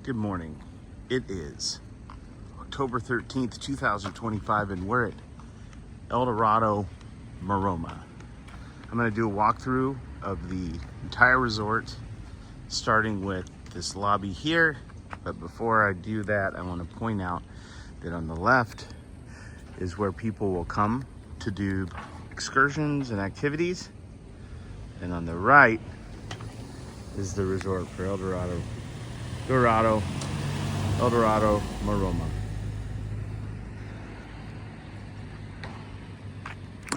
Good morning. It is October 13th, 2025, and we're at Dorado, Maroma. I'm going to do a walkthrough of the entire resort, starting with this lobby here. But before I do that, I want to point out that on the left is where people will come to do excursions and activities. And on the right is the resort for Dorado, Maroma.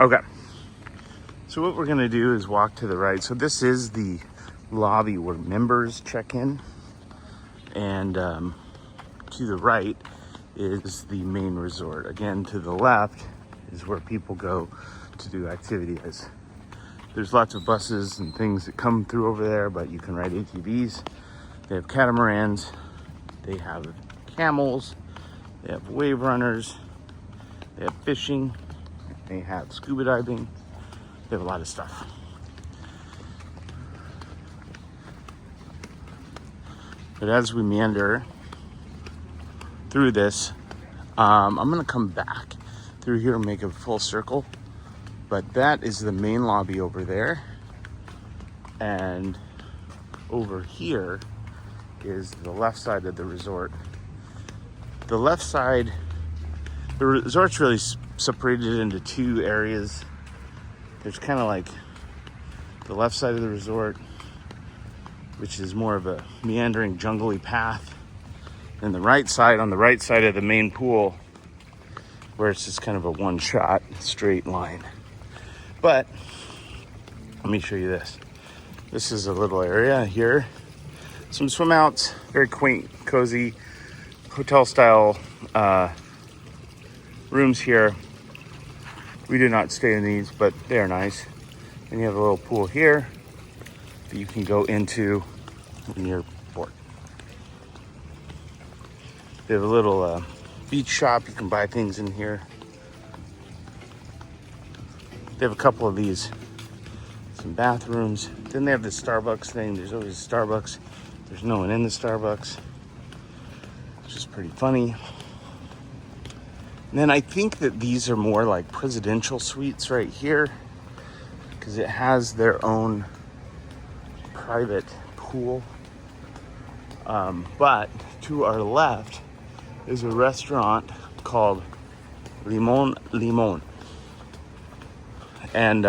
Okay, so what we're gonna do is walk to the right. So this is the lobby where members check in, and to the right is the main resort. Again, to the left is where people go to do activities. There's lots of buses and things that come through over there, but you can ride ATVs. They have catamarans, they have camels, they have wave runners, they have fishing, they have scuba diving, they have a lot of stuff. But as we meander through this, I'm gonna come back through here and make a full circle. But that is the main lobby over there. And over here is the left side of the resort. The left side, the resort's really separated into two areas. There's kind of like the left side of the resort, which is more of a meandering jungly path. And the right side, on the right side of the main pool, where it's just kind of a one-shot straight line. But let me show you this. This is a little area here. Some swim outs, very quaint, cozy, hotel style rooms here. We do not stay in these, but they are nice. And you have a little pool here that you can go into when you're bored. They have a little beach shop. You can buy things in here. They have a couple of these, some bathrooms. Then they have the Starbucks thing. There's always a Starbucks. There's no one in the Starbucks, which is pretty funny. And then I think that these are more like presidential suites right here, because it has their own private pool. But to our left is a restaurant called Limón Limón. And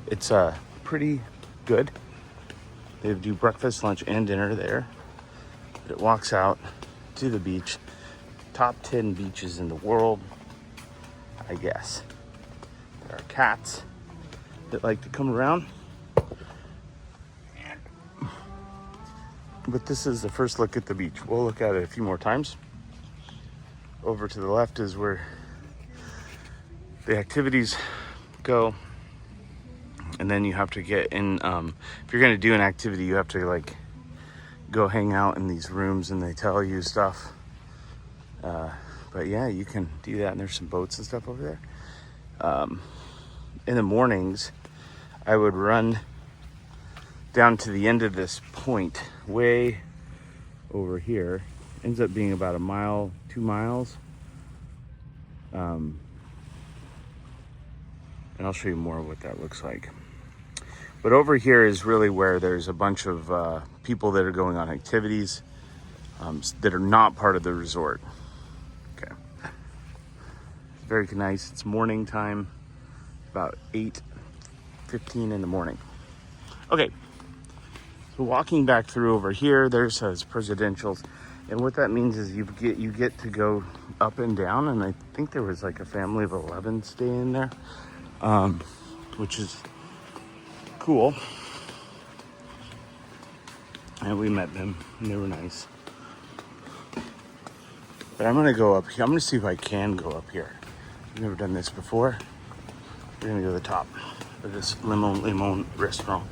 it's pretty good. They do breakfast, lunch, and dinner there. But it walks out to the beach. Top 10 beaches in the world, I guess. There are cats that like to come around. But this is the first look at the beach. We'll look at it a few more times. Over to the left is where the activities go, and then you have to get in. If you're gonna do an activity, you have to like go hang out in these rooms, and they tell you stuff. But yeah, you can do that, and there's some boats and stuff over there. In the mornings, I would run down to the end of this point, way over here. Ends up being about a mile, 2 miles. And I'll show you more of what that looks like. But over here is really where there's a bunch of people that are going on activities that are not part of the resort. Okay. Very nice. It's morning time, about 8:15 in the morning. Okay. So walking back through over here, there's presidentials. And what that means is you get to go up and down. And I think there was like a family of 11 staying there. Which is cool. And we met them, and they were nice. But I'm gonna go up here. I'm gonna see if I can go up here. I've never done this before. We're gonna go to the top of this Limón Limón restaurant.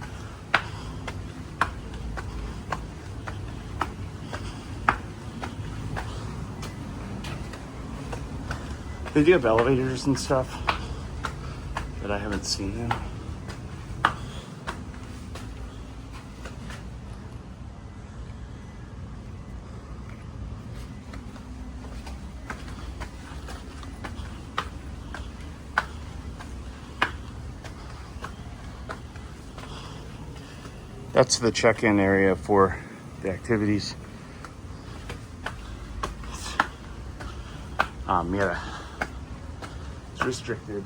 They do have elevators and stuff, but I haven't seen them. That's the check-in area for the activities. Yeah, it's restricted,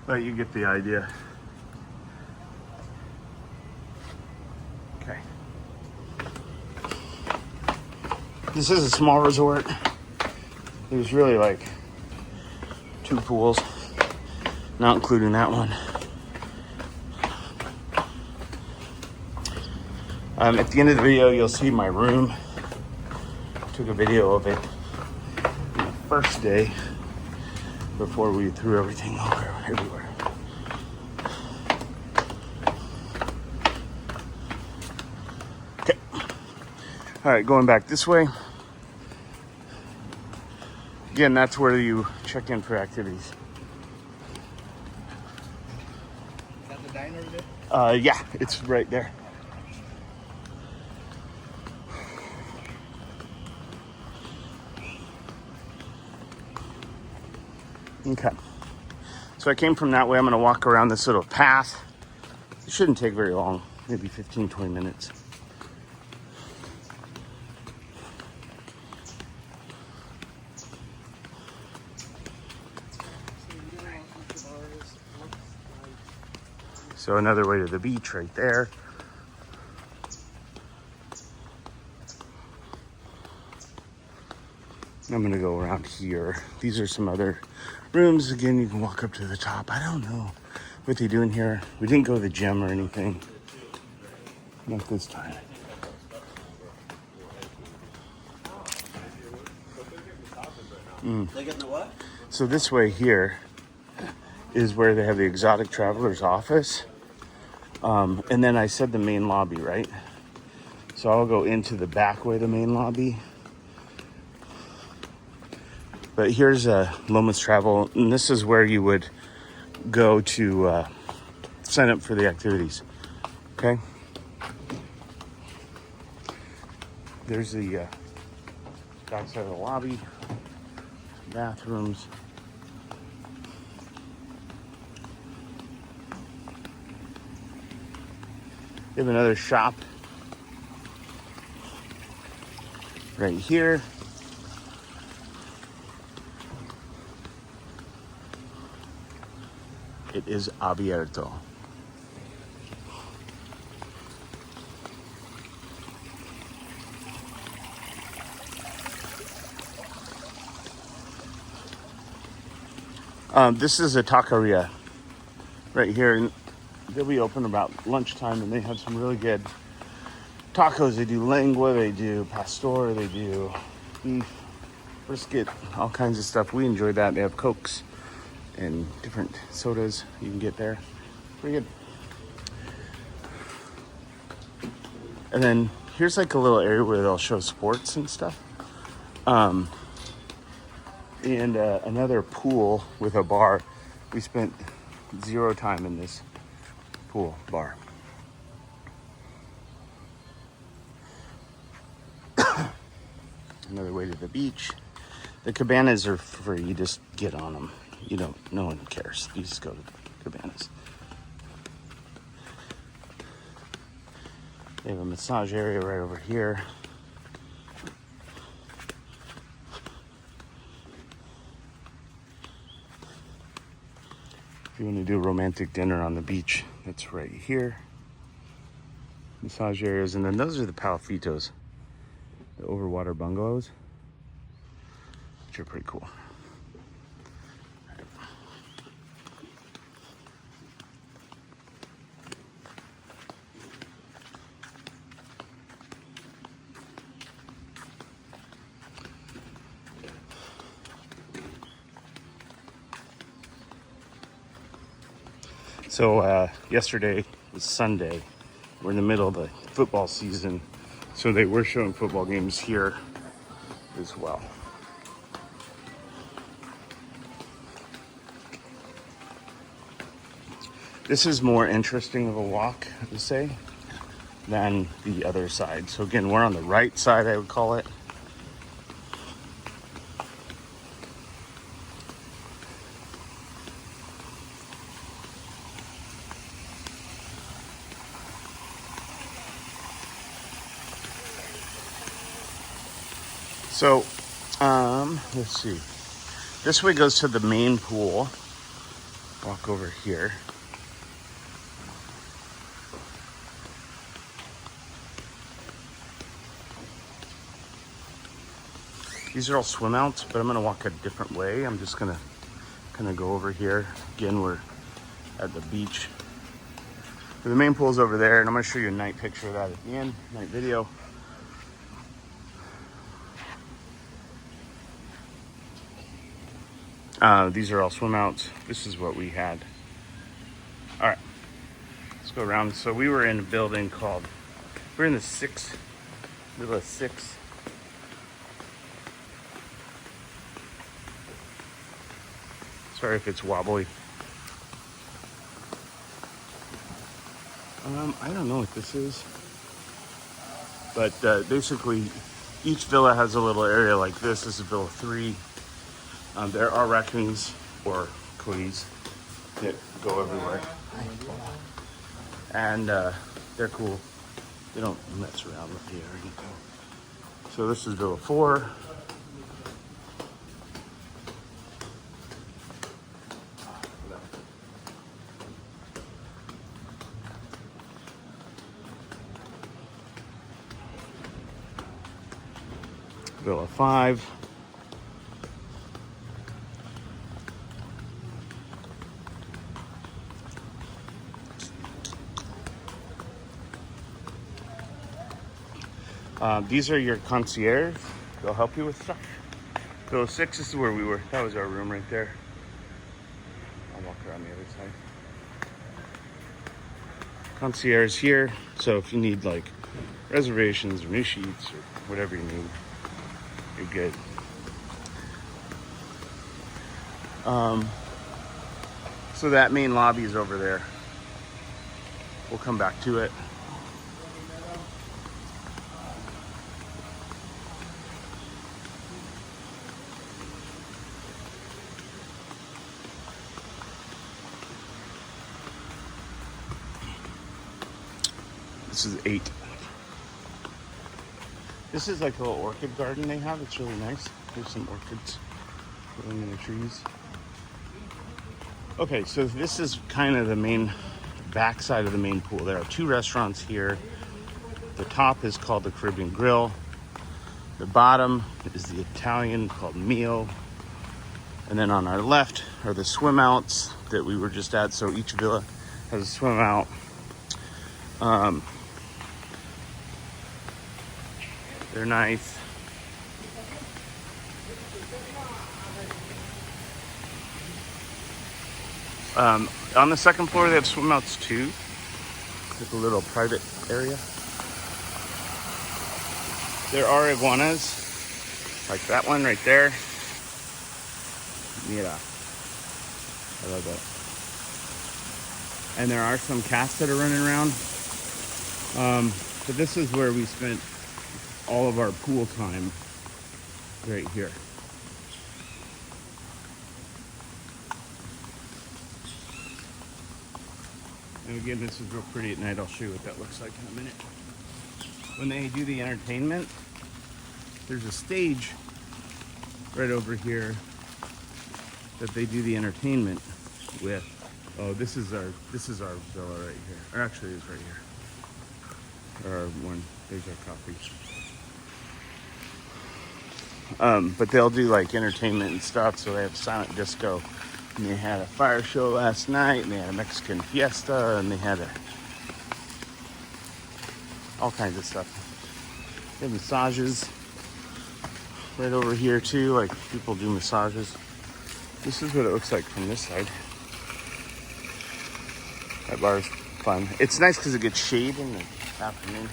but you get the idea. Okay. This is a small resort. There's really like 2 pools, not including that one. At the end of the video, you'll see my room. Took a video of it on the first day before we threw everything over everywhere. Okay. All right, going back this way. Again, that's where you check in for activities. Is that the diner over there? Yeah, it's right there. Okay, so I came from that way. I'm going to walk around this little path. It shouldn't take very long, maybe 15-20 minutes. So another way to the beach right there. I'm going to go around here. These are some other rooms. Again, you can walk up to the top. I don't know what they do in here. We didn't go to the gym or anything. Not this time. They get the what? So this way here is where they have the exotic traveler's office. And then I said the main lobby, right? So I'll go into the back way of the main lobby. But here's Lomas Travel, and this is where you would go to sign up for the activities. Okay. There's the backside of the lobby, bathrooms. They have another shop right here. It is abierto. This is a taqueria right here, and they'll be open about lunchtime, and they have some really good tacos. They do lengua, they do pastor, they do beef, brisket, all kinds of stuff. We enjoy that. They have Cokes and different sodas you can get there. Pretty good. And then here's like a little area where they'll show sports and stuff. And another pool with a bar. We spent 0 time in this pool bar. Another way to the beach. The cabanas are free. You just get on them. You don't, no one cares. You just go to the cabanas. They have a massage area right over here. If you want to do a romantic dinner on the beach, that's right here. Massage areas, and then those are the palafitos, the overwater bungalows, which are pretty cool. So yesterday was Sunday. We're in the middle of the football season, so they were showing football games here as well. This is more interesting of a walk, I would say, than the other side. So again, we're on the right side, I would call it. So, let's see. This way goes to the main pool. Walk over here. These are all swim outs, but I'm gonna walk a different way. I'm just gonna kind of go over here. Again, we're at the beach. The main pool's over there, and I'm gonna show you a night picture of that at the end, night video. These are all swim outs. This is what we had. All right, let's go around. So we were in a building called, we're in the Villa 6. Sorry if it's wobbly. I don't know what this is, but basically each villa has a little area like this. This is Villa 3. There are raccoons or coyotes that go everywhere, and they're cool. They don't mess around with you or anything. So this is Villa 4. Villa 5. These are your concierge. They'll help you with stuff. Villa 6, this is where we were. That was our room right there. I'll walk around the other side. Concierge here. So if you need like reservations or new sheets or whatever you need, you're good. So that main lobby is over there. We'll come back to it. This is 8. This is like a little orchid garden they have. It's really nice. There's some orchids growing in the trees. Okay, so this is kind of the main backside of the main pool. There are 2 restaurants here. The top is called the Caribbean Grill. The bottom is the Italian called Mio. And then on our left are the swim outs that we were just at. So each villa has a swim out. They're nice. On the second floor, they have swim outs too. It's a little private area. There are iguanas, like that one right there. Mira. I love that. And there are some cats that are running around. But this is where we spent all of our pool time, right here. And again, this is real pretty at night. I'll show you what that looks like in a minute. When they do the entertainment, there's a stage right over here that they do the entertainment with. Oh, this is our villa right here. Or actually, it's right here. Or one. There's our coffee. But they'll do like entertainment and stuff. So they have silent disco. And they had a fire show last night, and they had a Mexican fiesta, and they had all kinds of stuff. They have massages right over here too, like people do massages. This is what it looks like from this side. That bar is fun. It's nice because it gets shade in the afternoon.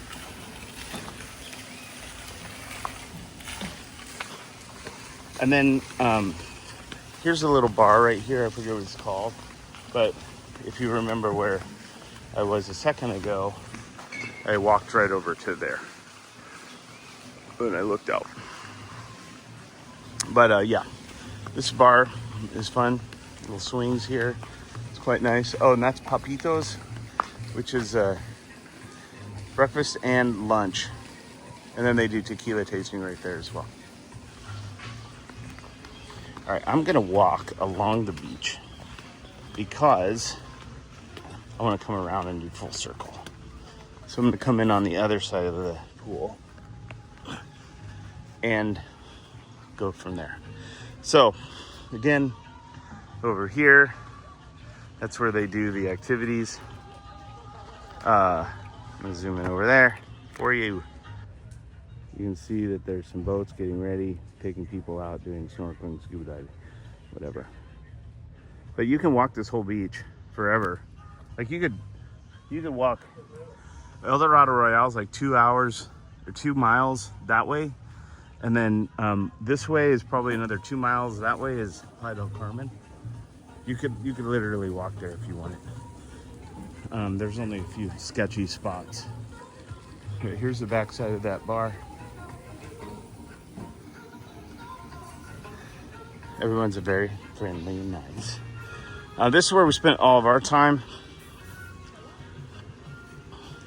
And then here's a little bar right here. I forget what it's called. But if you remember where I was a second ago, I walked right over to there. And I looked out. But yeah, this bar is fun. Little swings here. It's quite nice. Oh, and that's Papitos, which is breakfast and lunch. And then they do tequila tasting right there as well. All right, I'm gonna walk along the beach because I want to come around and do full circle. So I'm gonna come in on the other side of the pool and go from there. So again, over here, that's where they do the activities. I'm gonna zoom in over there for you. You can see that there's some boats getting ready, taking people out, doing snorkeling, scuba diving, whatever. But you can walk this whole beach forever. Like you could walk El Dorado Royale is like 2 hours or 2 miles that way. And then this way is probably another 2 miles. That way is Playa del Carmen. You could literally walk there if you wanted. There's only a few sketchy spots. Here's the backside of that bar. Everyone's very friendly and nice. This is where we spent all of our time.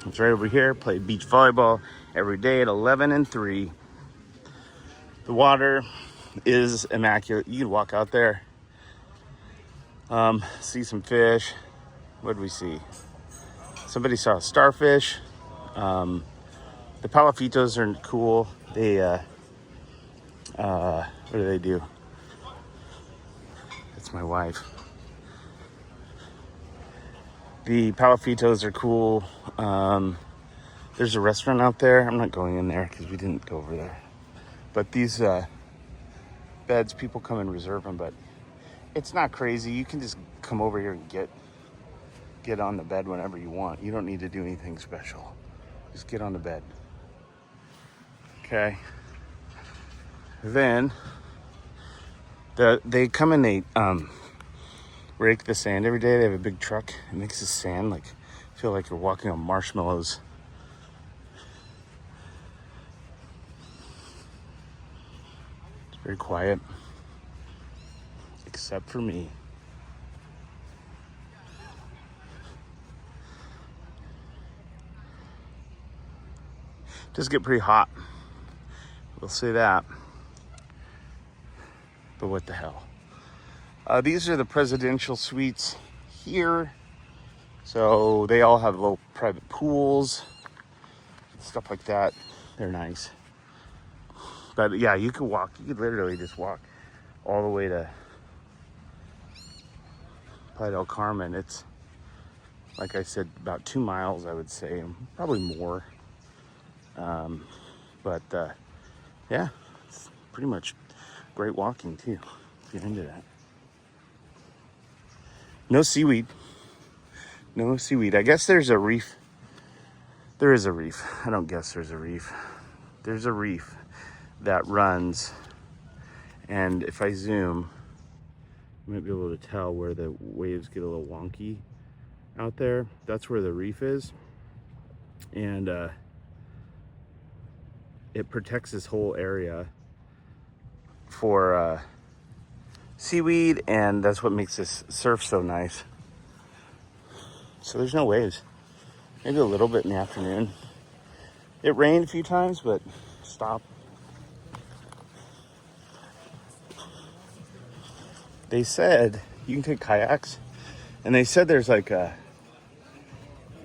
It's right over here. Played beach volleyball every day at 11 and 3. The water is immaculate. You can walk out there, see some fish. What did we see? Somebody saw a starfish. The palafitos are cool. They, what do they do? That's my wife. The palafitos are cool. There's a restaurant out there. I'm not going in there because we didn't go over there. But these beds, people come and reserve them, but it's not crazy. You can just come over here and get on the bed whenever you want. You don't need to do anything special. Just get on the bed. Okay. Then they come and they rake the sand every day. They have a big truck. It makes the sand like feel like you're walking on marshmallows. It's very quiet, except for me. Does get pretty hot. We'll say that. But what the hell? These are the presidential suites here. So they all have little private pools, stuff like that. They're nice. But yeah, you could walk. You could literally just walk all the way to Playa del Carmen. It's, like I said, about 2 miles, I would say. Probably more. Yeah, it's pretty much great walking too, if you're into that. No seaweed. No seaweed. I guess there's a reef. There is a reef. I don't guess there's a reef. There's a reef that runs, and if I zoom, you might be able to tell where the waves get a little wonky out there. That's where the reef is. And it protects this whole area for seaweed, and that's what makes this surf so nice. So there's no waves. Maybe a little bit in the afternoon. It rained a few times, but stopped. They said you can take kayaks, and they said there's like a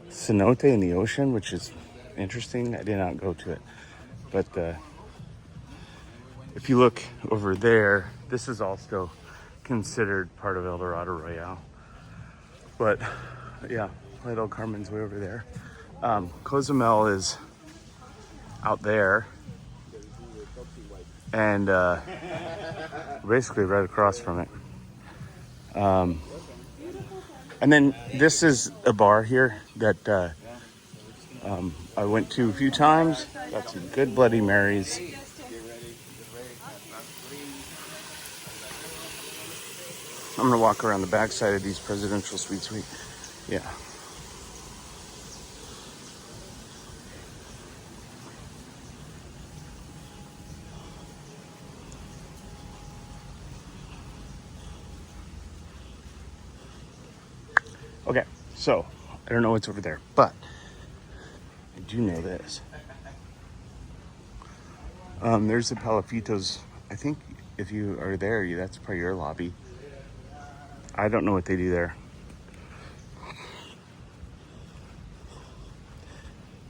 cenote in the ocean, which is interesting. I did not go to it. But if you look over there, this is also considered part of El Dorado Royale. But yeah, Playa del Carmen's way over there. Cozumel is out there. And basically right across from it. And then this is a bar here that I went to a few times. Got some good Bloody Marys. I'm gonna walk around the backside of these presidential suites. Yeah. Okay, so I don't know what's over there, but I do know this. There's the palafitos. I think if you are there, that's probably your lobby. I don't know what they do there.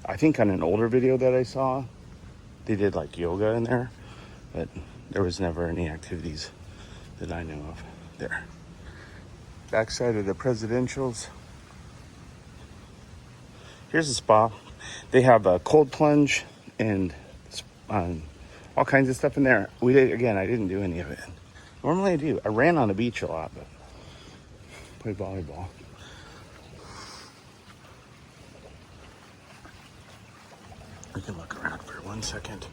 I think on an older video that I saw, they did like yoga in there, but there was never any activities that I know of there. Backside of the presidentials. Here's a spa. They have a cold plunge and all kinds of stuff in there. I didn't do any of it. Normally I do. I ran on the beach a lot, but played volleyball. We can look around for 1 second.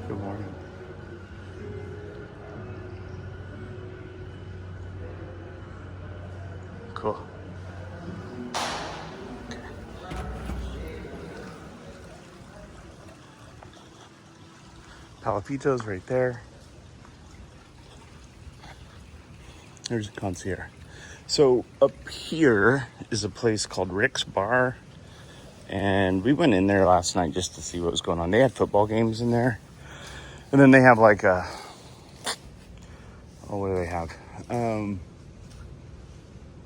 Good morning. Cool. Okay. Palafitos right there. There's a concierge. So up here is a place called Rick's Bar. And we went in there last night just to see what was going on. They had football games in there. And then they have like what do they have?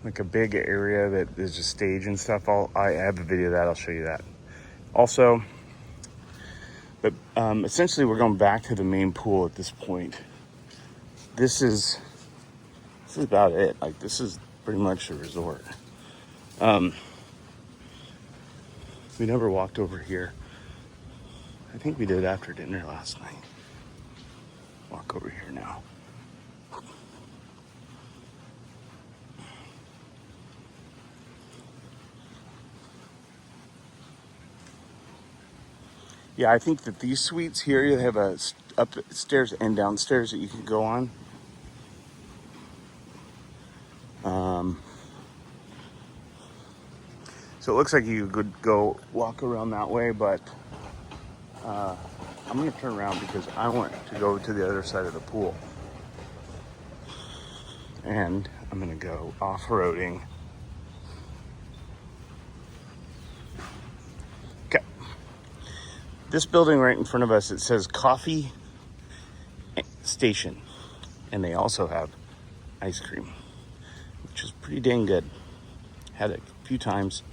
Like a big area that is a stage and stuff. I have a video of that. I'll show you that. Also, but essentially we're going back to the main pool at this point. This is about it. Like, this is pretty much a resort. We never walked over here. I think we did after dinner last night. Walk over here now. Yeah, I think that these suites here, you have a upstairs and downstairs that you can go on. So it looks like you could go walk around that way, but I'm going to turn around because I want to go to the other side of the pool. And I'm going to go off-roading. Okay. This building right in front of us, it says Coffee Station. And they also have ice cream, which is pretty dang good. Had it a few times.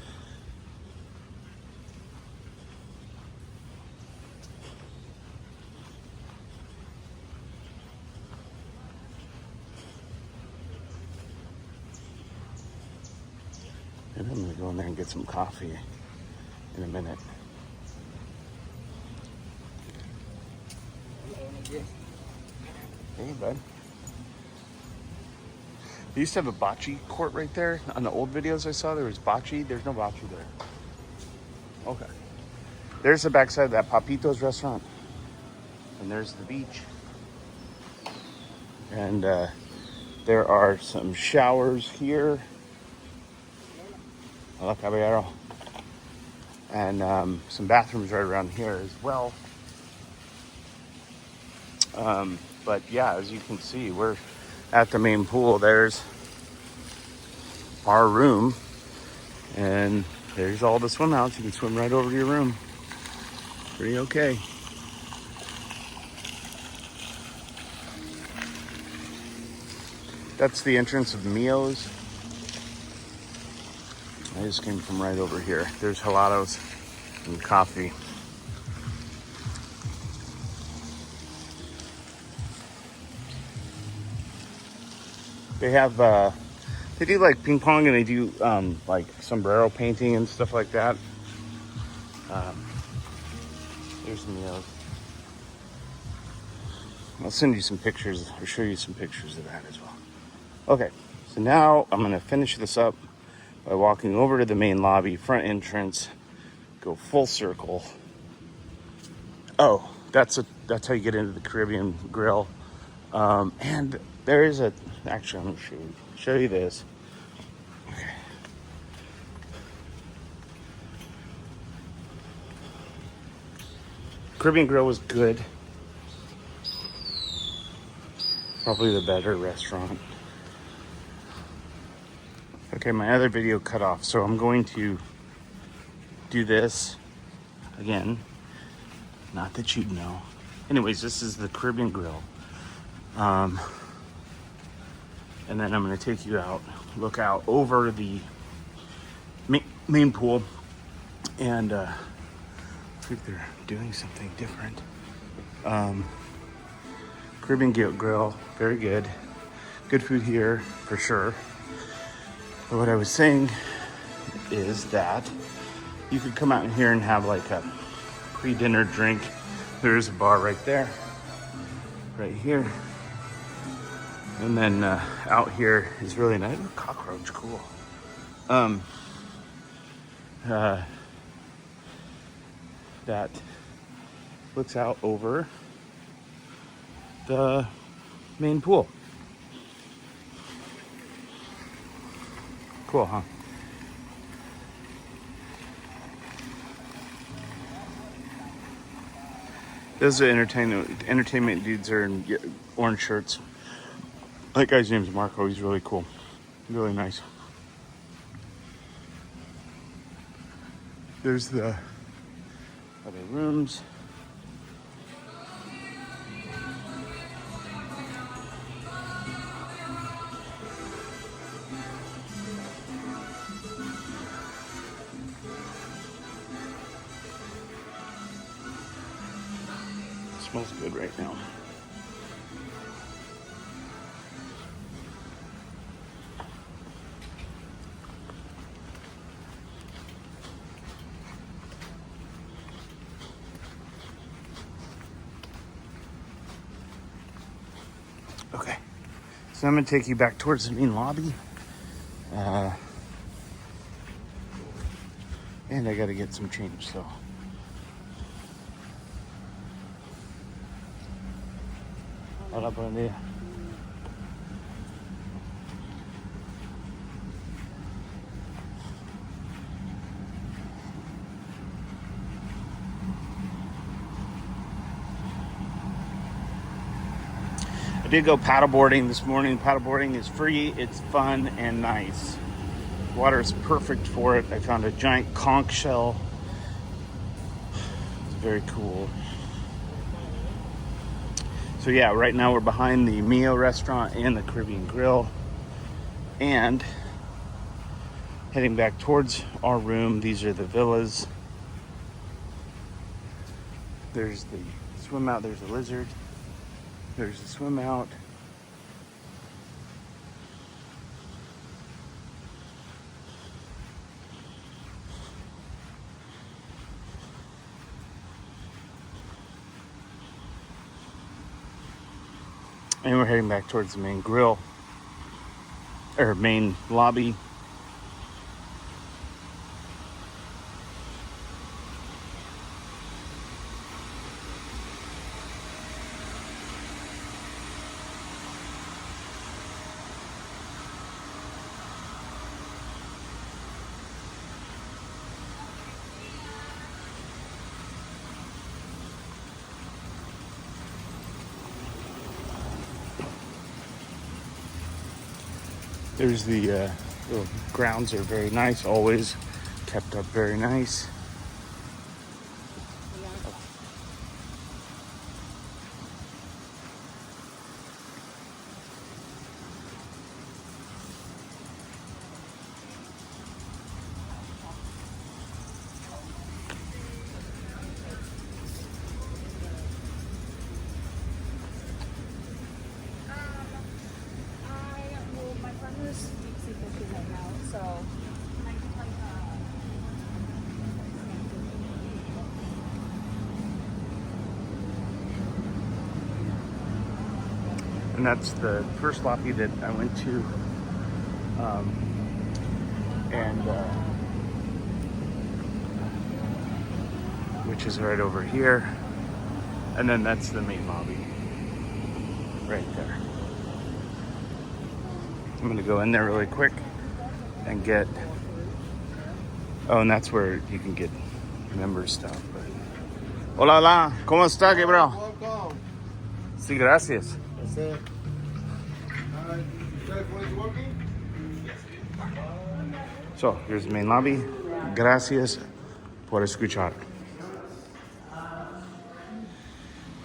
And I'm gonna go in there and get some coffee in a minute. Hey, bud. They used to have a bocce court right there. On the old videos I saw, there was bocce. There's no bocce there. Okay. There's the backside of that Papitos restaurant. And there's the beach. And there are some showers here. Hola, caballero. And some bathrooms right around here as well. But yeah, as you can see, we're at the main pool. There's our room, and there's all the swim outs. You can swim right over to your room. Pretty okay. That's the entrance of Mios. I just came from right over here. There's gelatos and coffee. They have, they do like ping pong, and they do like sombrero painting and stuff like that. Here's the meals. I'll send you some pictures or show you some pictures of that as well. Okay, so now I'm gonna finish this up by walking over to the main lobby, front entrance, go full circle. Oh, that's how you get into the Caribbean Grill. And there is actually, I'm gonna show you this. Okay. Caribbean Grill was good. Probably the better restaurant. Okay, my other video cut off, so I'm going to do this again. Not that you'd know. Anyways, this is the Caribbean Grill. And then I'm gonna take you out, look out over the main pool, and I think they're doing something different. Caribbean Grill, very good. Good food here, for sure. But what I was saying is that you could come out in here and have like a pre-dinner drink. There's a bar right there, right here. And then out here is really nice. Ooh, cockroach, cool. That looks out over the main pool. Cool, huh? Those are entertainment dudes are in orange shirts. That guy's name's Marco. He's really cool. Really nice. There's the other rooms. Smells good right now. Okay, so I'm gonna take you back towards the main lobby. And I gotta get some change, so. Hola, buen día. I did go paddleboarding this morning. Paddleboarding is free, it's fun, and nice. Water is perfect for it. I found a giant conch shell. It's very cool. So yeah, right now we're behind the Mio restaurant and the Caribbean Grill, and heading back towards our room. These are the villas. There's the swim out, there's a lizard. There's the swim out. And we're heading back towards the main grill, or main lobby. There's the little grounds are very nice, always kept up very nice. And that's the first lobby that I went to, which is right over here, and then that's the main lobby right there. I'm gonna go in there really quick and get, oh, and that's where you can get member stuff. But... Hola, hola, ¿cómo está, bro? Welcome. Sí, gracias. That's it. So, here's the main lobby. Gracias por escuchar.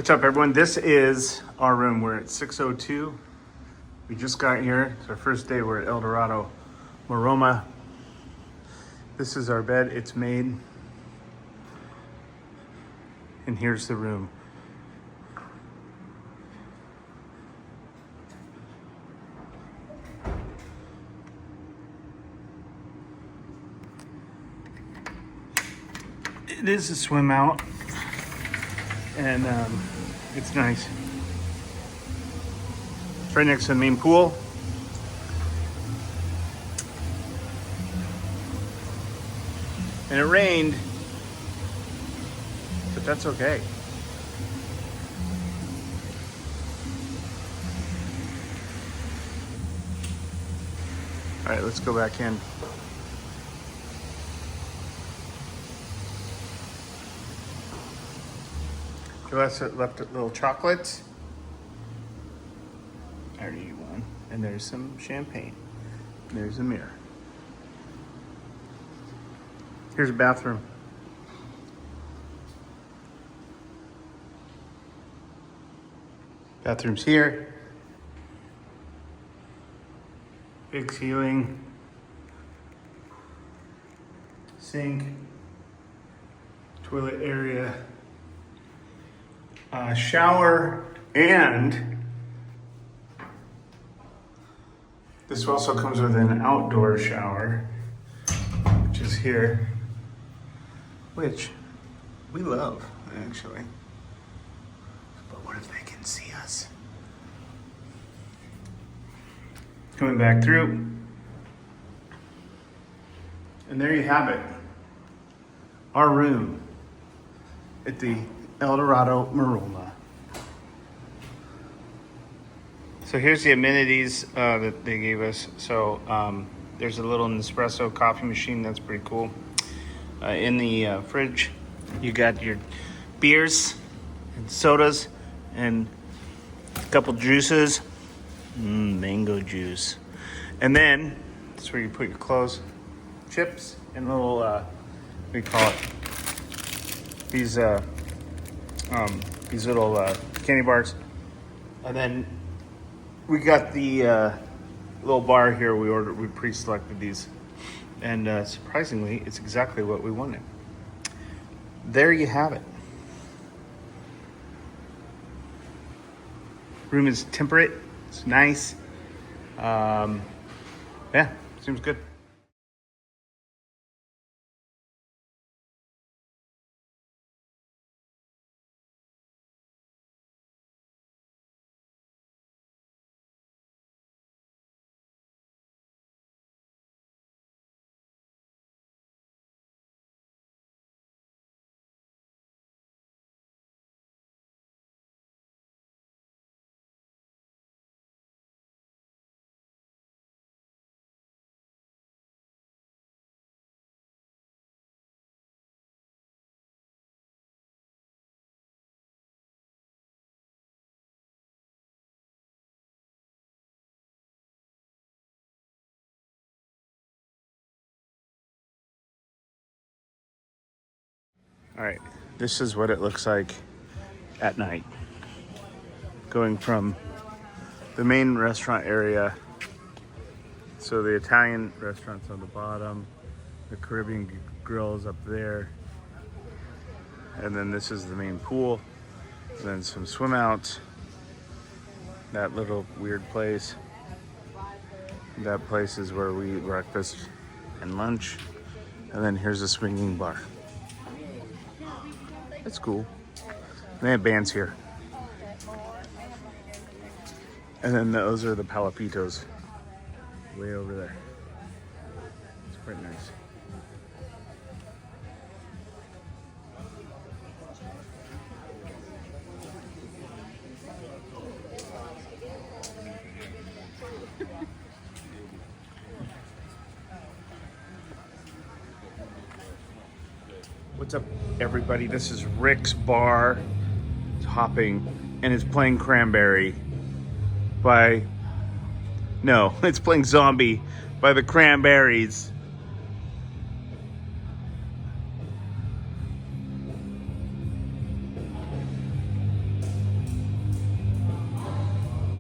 What's up, everyone? This is our room. We're at 602. We just got here. It's our first day. We're at El Dorado, Maroma. This is our bed. It's made. And here's the room. It is a swim out, and it's nice. It's right next to the main pool. And it rained, but that's okay. All right, let's go back in. Left little chocolates. I already ate one. And there's some champagne. And there's a mirror. Here's a bathroom. Bathroom's here. Big ceiling. Sink. Toilet area. Shower, and this also comes with an outdoor shower, which is here, which we love, actually. But what if they can see us? Coming back through, and there you have it, our room at the El Dorado Maroma. So here's the amenities that they gave us. So there's a little Nespresso coffee machine. That's pretty cool. In the fridge, you got your beers and sodas and a couple juices. Mango juice. And then that's where you put your clothes, chips, and little, what do you call it? These little candy bars. And then we got the little bar here we pre-selected these. And surprisingly, it's exactly what we wanted. There you have it. Room is temperate, it's nice. Yeah, seems good. All right, this is what it looks like at night. Going from the main restaurant area, so the Italian restaurant's on the bottom, the Caribbean grill is up there, and then this is the main pool, and then some swim outs, that little weird place. That place is where we eat breakfast and lunch, and then here's a swinging bar. That's cool. They have bands here. And then those are the palafitos way over there. It's quite nice. What's up, everybody? This is Rick's Bar. It's hopping, and it's playing Cranberry by... No, it's playing Zombie by the Cranberries.